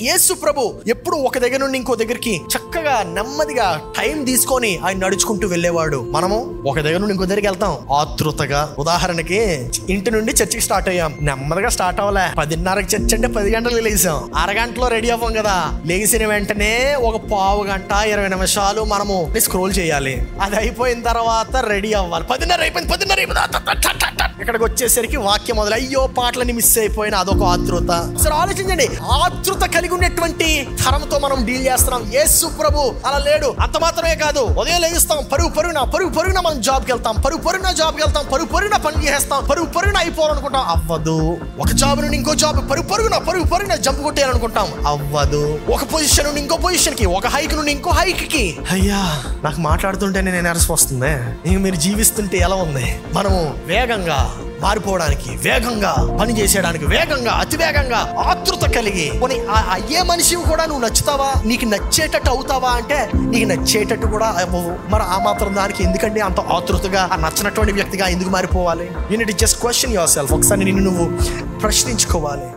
యేసు ప్రభు ఎప్పుడు ఒక దగ్గర నుండి ఇంకో దగ్గరికి చక్కగా నెమ్మదిగా టైం తీసుకొని ఆయన నడుచుకుంటూ వెళ్ళేవాడు. మనము ఒక దగ్గర నుండి ఇంకో దగ్గరికి వెళ్తాం ఆతృతగా. ఉదాహరణకి ఇంటి నుండి చర్చికి స్టార్ట్ అయ్యాం, నెమ్మదిగా స్టార్ట్ అవ్వలే. 10:30కి చర్చ్ అంటే 10 గంటలకు లేసాం, అరగంటలో రెడీ అవ్వం కదా. లేచిన వెంటనే ఒక పావు గంట 20 నిమిషాలు మనము స్క్రోల్ చేయాలి. అది అయిపోయిన తర్వాత రెడీ అవ్వాలి. 10:30 అయిపోయింది. ఇక్కడికి వచ్చేసరికి వాక్యం మొదలు. అయ్యో పాటలని మిస్ అయిపోయిన అదొక ఆతృత. సరే ఆలోచించండి, ఆతృత కలిగి ఉన్నటువంటి తరంతో మనం డీల్ చేస్తున్నాం. యేసు ప్రభు అలా లేడు. అంత మాత్రమే కాదు, ఉదయం లేస్తాం, పరుగున మనం జాబ్కి వెళ్తాం, పరుగున పని చేస్తాం, పరుగున అయిపోవాలనుకుంటాం, అవ్వదు. ఒక జాబ్ నుండి ఇంకో జాబ్ పరుగున జంప్ కొట్టేయాలనుకుంటాం, అవ్వదు. ఒక పొజిషన్ నుండి ఇంకో పొజిషన్ కి, ఒక హైక్ నుండి ఇంకో హైక్ కి. అయ్యా నాకు మాట్లాడుతుంటేనే నేను ఎనర్జీ వస్తుంది. ఇంక మీరు జీవిస్తుంటే ఎలా ఉంది? మనము వేగంగా మారిపోవడానికి, వేగంగా పని చేసేయడానికి, వేగంగా అతి వేగంగా ఆతృత కలిగి అయ్యే మనిషి కూడా నువ్వు నచ్చుతావా, నీకు నచ్చేటట్టు అవుతావా అంటే నీకు నచ్చేటట్టు కూడా అవ్వవు. మరి ఆ మాత్రం దానికి ఎందుకంటే అంత ఆతృతగా ఆ నచ్చినటువంటి వ్యక్తిగా ఎందుకు మారిపోవాలి? You need to just question yourself. ఒకసారి నిన్ను నువ్వు ప్రశ్నించుకోవాలి.